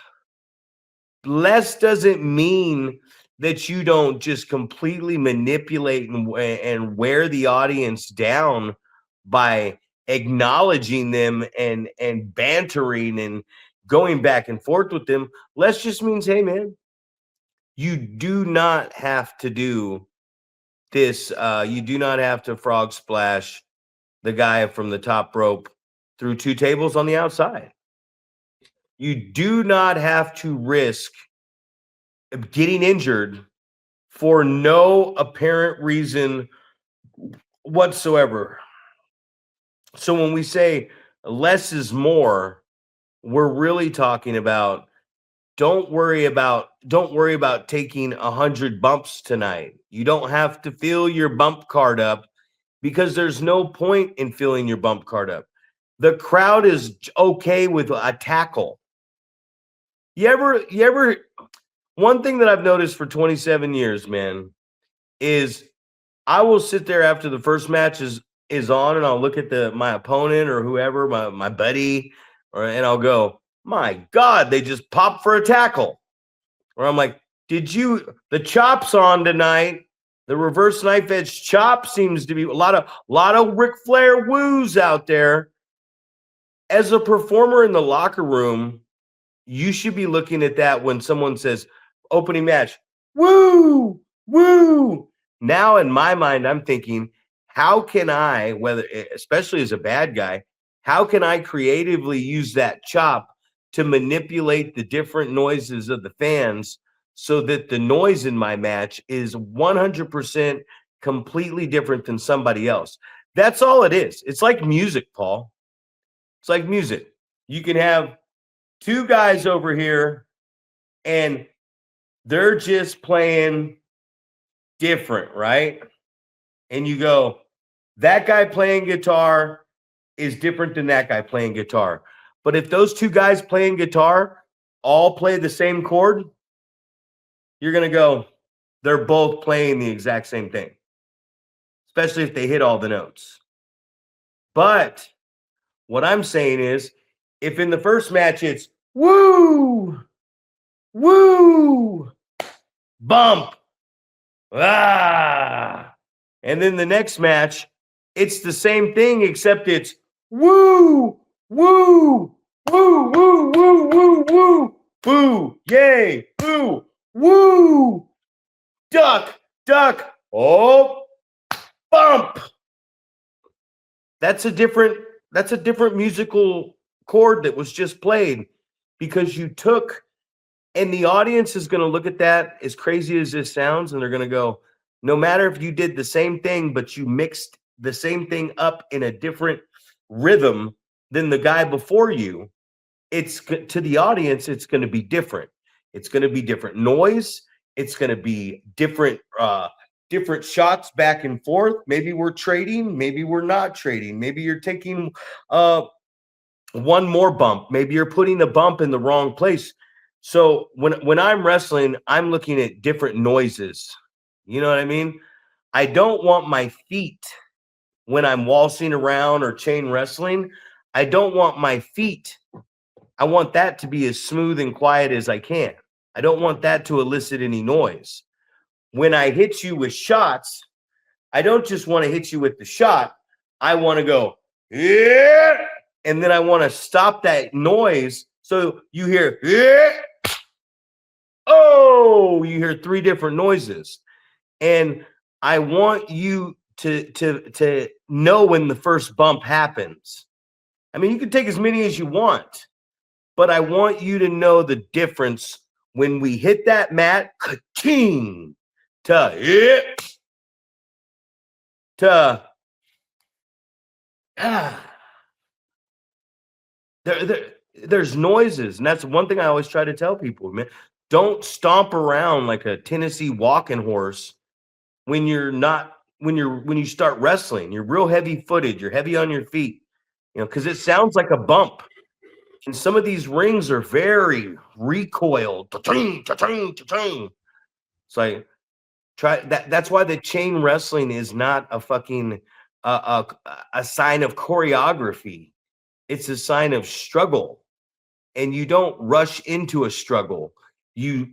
Less doesn't mean that you don't just completely manipulate and wear the audience down by acknowledging them and bantering and going back and forth with them. Less just means, hey man, you do not have to do this. You do not have to frog splash the guy from the top rope through two tables on the outside. You do not have to risk getting injured for no apparent reason whatsoever. So when we say less is more, we're really talking about don't worry about taking 100 bumps tonight. You don't have to fill your bump card up because there's no point in filling your bump card up. The crowd is okay with a tackle. You ever one thing that I've noticed for 27 years, man, is I will sit there after the first match is on, and I'll look at my opponent or whoever, my buddy, and I'll go, my God, they just popped for a tackle. Or I'm like, the chop's on tonight? The reverse knife edge chop seems to be a lot of Ric Flair woos out there. As a performer in the locker room, you should be looking at that when someone says opening match, woo, woo. Now in my mind, I'm thinking, how can I, especially as a bad guy, how can I creatively use that chop to manipulate the different noises of the fans so that the noise in my match is 100% completely different than somebody else? That's all it is. It's like music, Paul. It's like music. You can have two guys over here and they're just playing different, right? And you go, that guy playing guitar is different than that guy playing guitar. But if those two guys playing guitar all play the same chord, you're going to go, they're both playing the exact same thing, especially if they hit all the notes. But what I'm saying is, if in the first match it's woo, woo, bump, ah, and then the next match, it's the same thing, except it's woo, woo, woo, woo, woo, woo, woo, boo, yay, boo, woo, duck, oh, bump. That's a different musical chord that was just played because you took, and the audience is going to look at that, as crazy as this sounds, and they're going to go, no matter if you did the same thing, but you mixed the same thing up in a different rhythm than the guy before you, it's to the audience, it's going to be different. It's going to be different noise. It's going to be different shots back and forth. Maybe we're trading. Maybe we're not trading. Maybe you're taking one more bump. Maybe you're putting a bump in the wrong place. So when I'm wrestling, I'm looking at different noises. You know what I mean? I don't want my feet when I'm waltzing around or chain wrestling. I don't want my feet. I want that to be as smooth and quiet as I can. I don't want that to elicit any noise. When I hit you with shots, I don't just want to hit you with the shot. I want to go, yeah, and then I want to stop that noise. So you hear, yeah, oh, you hear three different noises. And I want you to know when the first bump happens. I mean, you can take as many as you want, but I want you to know the difference when we hit that mat, ka-ching, there's noises, and that's one thing I always try to tell people, man. Don't stomp around like a Tennessee walking horse when you start wrestling. You're real heavy footed, you're heavy on your feet, because it sounds like a bump. And some of these rings are very recoiled. Ta-ting, ta-ting, ta-ting. It's like, try that. That's why the chain wrestling is not a fucking a sign of choreography. It's a sign of struggle, and you don't rush into a struggle. You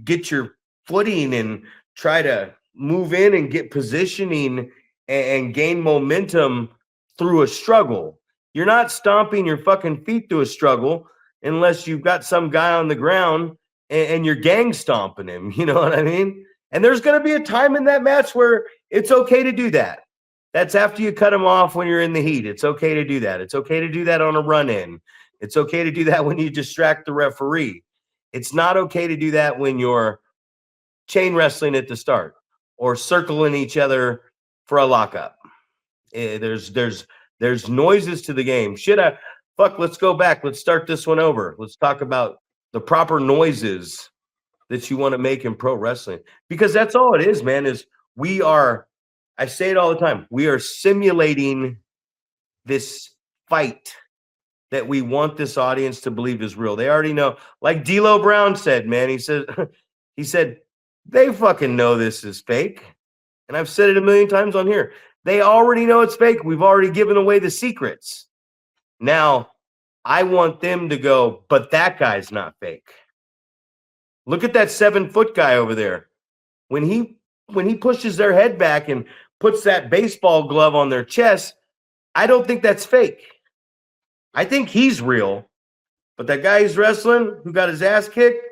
get your footing and try to move in and get positioning and gain momentum through a struggle. You're not stomping your fucking feet through a struggle unless you've got some guy on the ground and you're gang stomping him. You know what I mean? And there's going to be a time in that match where it's okay to do that. That's after you cut him off when you're in the heat. It's okay to do that. It's okay to do that on a run-in. It's okay to do that when you distract the referee. It's not okay to do that when you're chain wrestling at the start or circling each other for a lockup. There's noises to the game. Let's go back. Let's start this one over. Let's talk about the proper noises that you want to make in pro wrestling, because that's all it is, man. I say it all the time. We are simulating this fight that we want this audience to believe is real. They already know, like D'Lo Brown said, man, he said, they fucking know this is fake. And I've said it a million times on here. They already know it's fake. We've already given away the secrets. Now, I want them to go, but that guy's not fake. Look at that 7-foot guy over there. When he pushes their head back and puts that baseball glove on their chest, I don't think that's fake. I think he's real. But that guy who's wrestling, who got his ass kicked,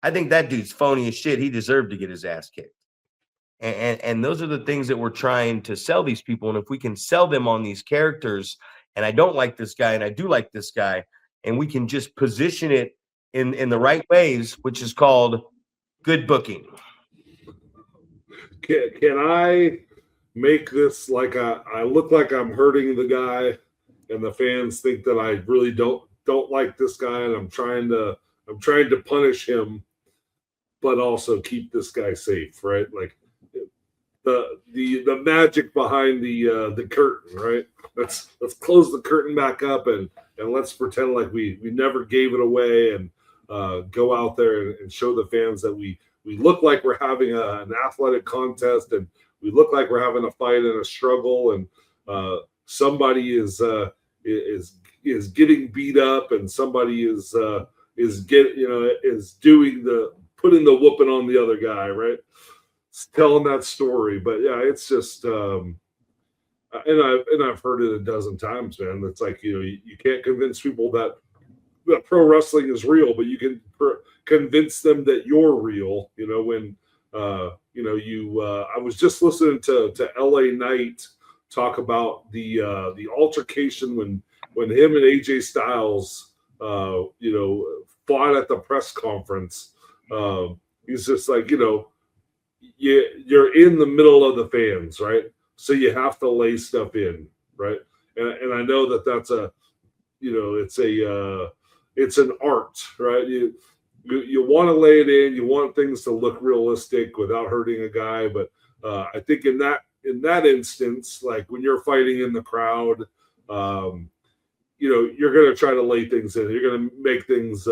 I think that dude's phony as shit. He deserved to get his ass kicked. And those are the things that we're trying to sell these people. And if we can sell them on these characters, and I don't like this guy and I do like this guy, and we can just position it in the right ways, which is called good booking. Can I make this like I look like I'm hurting the guy, and the fans think that I really don't like this guy, and I'm trying to punish him, but also keep this guy safe, right? Like the magic behind the curtain, right? Let's close the curtain back up and let's pretend like we never gave it away, and go out there and show the fans that we look like we're having an athletic contest, and we look like we're having a fight and a struggle, and somebody is getting beat up, and somebody is putting the whooping on the other guy, right? It's telling that story. But yeah, it's just and I've heard it a dozen times, man. It's like, you can't convince people that pro wrestling is real, but you can convince them that you're real. When I was just listening to LA Knight talk about the altercation when him and AJ Styles fought at the press conference. He's just like, you're in the middle of the fans, right? So you have to lay stuff in, right? And I know that's it's an art, right? You want to lay it in. You want things to look realistic without hurting a guy. But I think in that instance, like when you're fighting in the crowd, you're going to try to lay things in. You're going to make things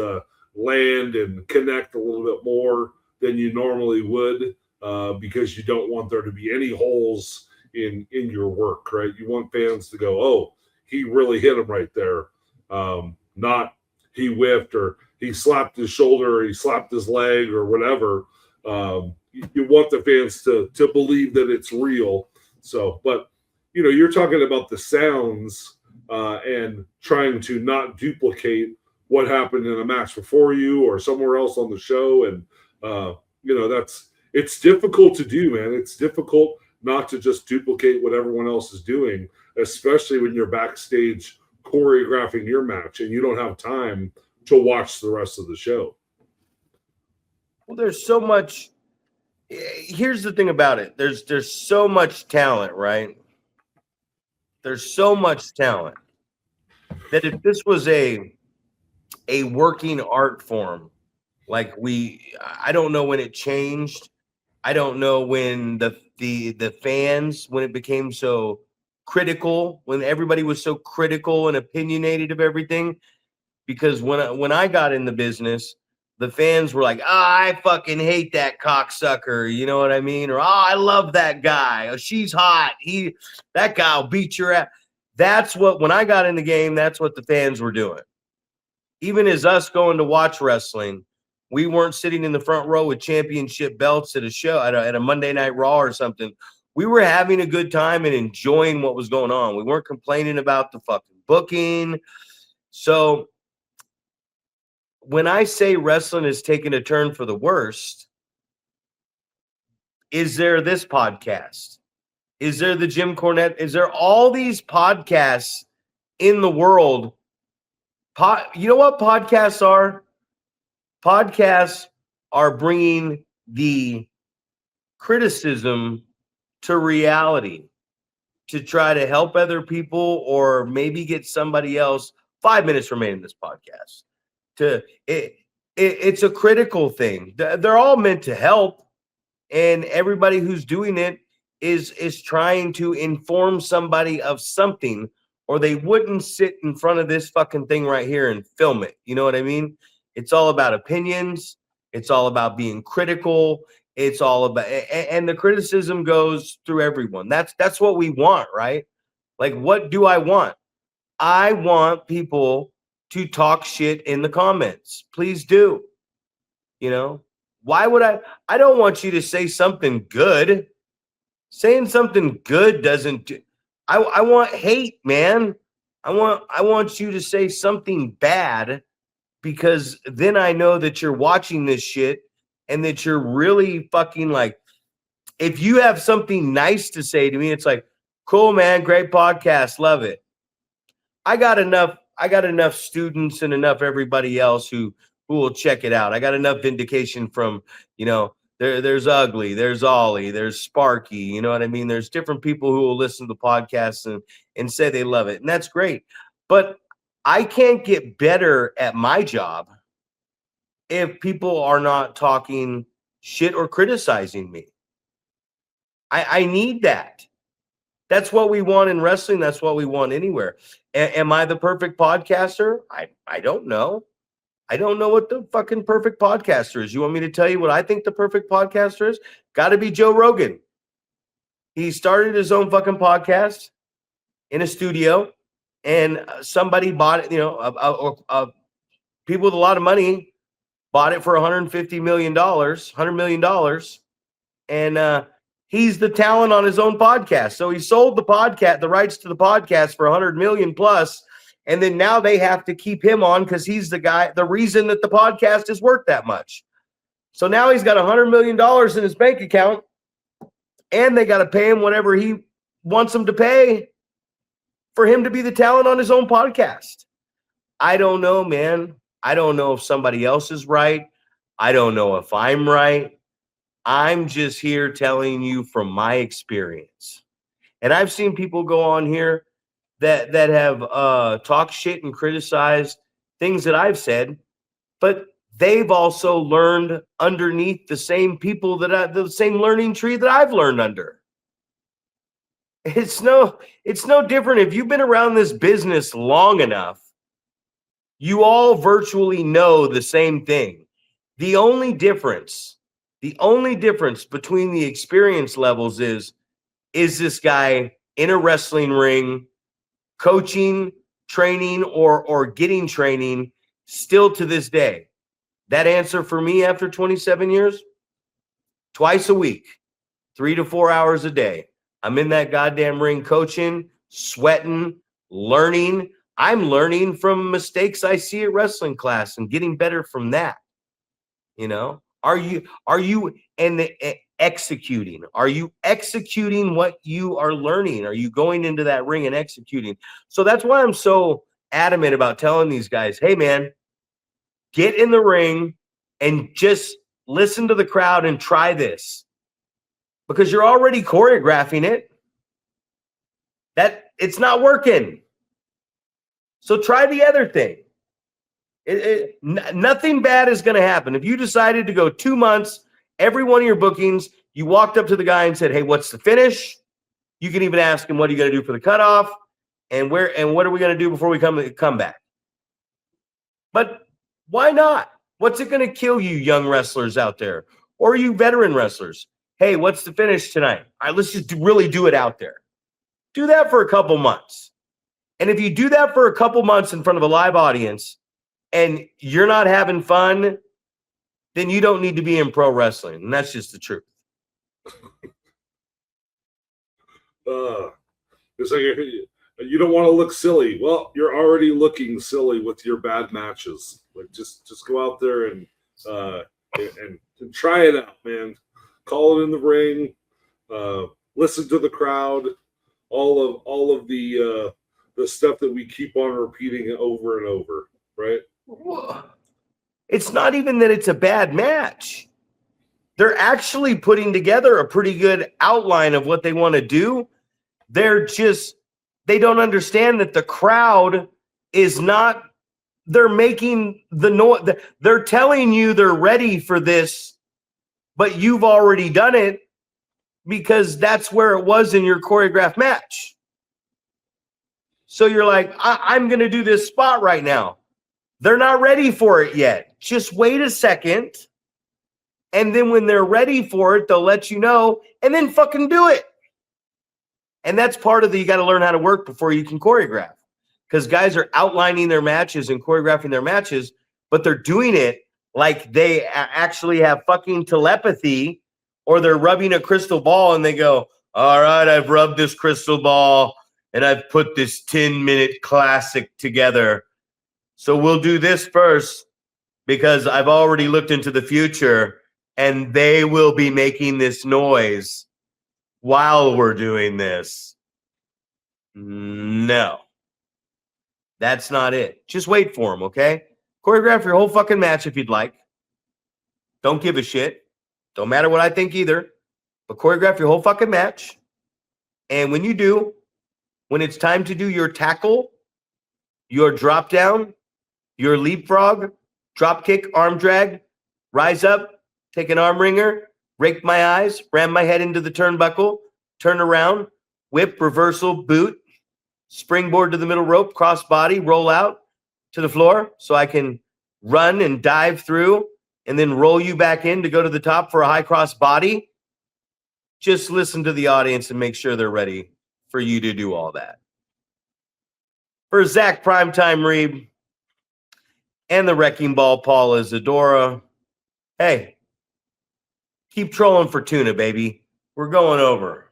land and connect a little bit more than you normally would, because you don't want there to be any holes in your work, right? You want fans to go, oh, he really hit him right there. Not he whiffed, or he slapped his shoulder, or he slapped his leg, or whatever. You want the fans to believe that it's real. So, but you're talking about the sounds and trying to not duplicate what happened in a match before you or somewhere else on the show, and it's difficult to do, man. It's difficult not to just duplicate what everyone else is doing, especially when you're backstage choreographing your match and you don't have time to watch the rest of the show. Well, there's so much. Here's the thing about it. There's so much talent, right? There's so much talent that if this was a working art form, like I don't know when it changed. I don't know when the fans, when it became so critical, when everybody was so critical and opinionated of everything. Because when I got in the business, the fans were like, I fucking hate that cocksucker. You know what I mean? Or, I love that guy. Oh, she's hot. That guy will beat your ass. When I got in the game, that's what the fans were doing. Even as us going to watch wrestling, we weren't sitting in the front row with championship belts at a show, at a Monday Night Raw or something. We were having a good time and enjoying what was going on. We weren't complaining about the fucking booking. So when I say wrestling is taking a turn for the worst, is there this podcast? Is there the Jim Cornette? Is there all these podcasts in the world? You know what podcasts are? Podcasts are bringing the criticism to reality to try to help other people or maybe get somebody else. 5 minutes remaining in this podcast. It's a critical thing. They're all meant to help, and everybody who's doing it is trying to inform somebody of something, or they wouldn't sit in front of this fucking thing right here and film it. You know what I mean? It's all about opinions. It's all about being critical. It's all about, and the criticism goes through everyone. That's what we want, right? Like, what do I want? I want people to talk shit in the comments. Please do. You know, why would I don't want you to say something good. Saying something good doesn't do, I want hate, man. I want you to say something bad, because then I know that you're watching this shit and that you're really fucking like, if you have something nice to say to me, it's like, cool, man, great podcast, love it. I got enough students and enough everybody else who will check it out. I got enough vindication from, there's Ugly, there's Ollie, there's Sparky, you know what I mean? There's different people who will listen to the podcast and say they love it. And that's great. But I can't get better at my job if people are not talking shit or criticizing me. I need that. That's what we want in wrestling. That's what we want anywhere. Am I the perfect podcaster? I don't know. I don't know what the fucking perfect podcaster is. You want me to tell you what I think the perfect podcaster is? Got to be Joe Rogan. He started his own fucking podcast in a studio, and somebody bought it, people with a lot of money bought it for $150 million, $100 million. And he's the talent on his own podcast. So he sold the rights to the podcast for 100 million plus. And then now they have to keep him on because he's the reason that the podcast is worth that much. So now he's got $100 million in his bank account, and they got to pay him whatever he wants them to pay for him to be the talent on his own podcast. I don't know, man. I don't know if somebody else is right. I don't know if I'm right. I'm just here telling you from my experience. And I've seen people go on here that have talked shit and criticized things that I've said, but they've also learned underneath the same people the same learning tree that I've learned under. It's no different. If you've been around this business long enough, you all virtually know the same thing. The only difference between the experience levels is this guy in a wrestling ring, coaching, training, or getting training still to this day? That answer for me after 27 years, twice a week, 3 to 4 hours a day. I'm in that goddamn ring coaching, sweating, learning. I'm learning from mistakes I see at wrestling class and getting better from that. Are you executing? Are you executing what you are learning? Are you going into that ring and executing? So that's why I'm so adamant about telling these guys, hey man, get in the ring and just listen to the crowd and try this, because you're already choreographing it. That it's not working. So try the other thing. Nothing bad is going to happen. If you decided to go 2 months, every one of your bookings, you walked up to the guy and said, hey, what's the finish? You can even ask him, what are you going to do for the cutoff? And what are we going to do before we come back? But why not? What's it going to kill you young wrestlers out there? Or you veteran wrestlers? Hey, what's the finish tonight? All right, let's just really do it out there. Do that for a couple months. And if you do that for a couple months in front of a live audience and you're not having fun, then you don't need to be in pro wrestling. And that's just the truth. It's like you don't want to look silly. Well, you're already looking silly with your bad matches. Like just go out there and try it out, man. Call it in the ring. Listen to the crowd. All of the stuff that we keep on repeating over and over, right? It's not even that it's a bad match. they're actually putting together a pretty good outline of what they want to do. They don't understand that the crowd is not, they're making the noise. They're telling you they're ready for this, but you've already done it because that's where it was in your choreographed match. So you're like, I'm going to do this spot right now. They're not ready for it yet. Just wait a second. And then when they're ready for it, they'll let you know and then fucking do it. And that's part of you got to learn how to work before you can choreograph. Because guys are outlining their matches and choreographing their matches, but they're doing it like they actually have fucking telepathy, or they're rubbing a crystal ball and they go, all right, I've rubbed this crystal ball and I've put this 10-minute classic together. So we'll do this first because I've already looked into the future and they will be making this noise while we're doing this. No, that's not it. Just wait for them, okay? Choreograph your whole fucking match if you'd like. Don't give a shit. Don't matter what I think either. But choreograph your whole fucking match. And when you do, when it's time to do your tackle, your drop down, your leapfrog, drop kick, arm drag, rise up, take an arm wringer, rake my eyes, ram my head into the turnbuckle, turn around, whip, reversal, boot, springboard to the middle rope, cross body, roll out to the floor so I can run and dive through and then roll you back in to go to the top for a high cross body. Just listen to the audience and make sure they're ready for you to do all that. For Zack, Primetime Reeb, and the Wrecking Ball, Paul Isadora, hey, keep trolling for tuna, baby. We're going over.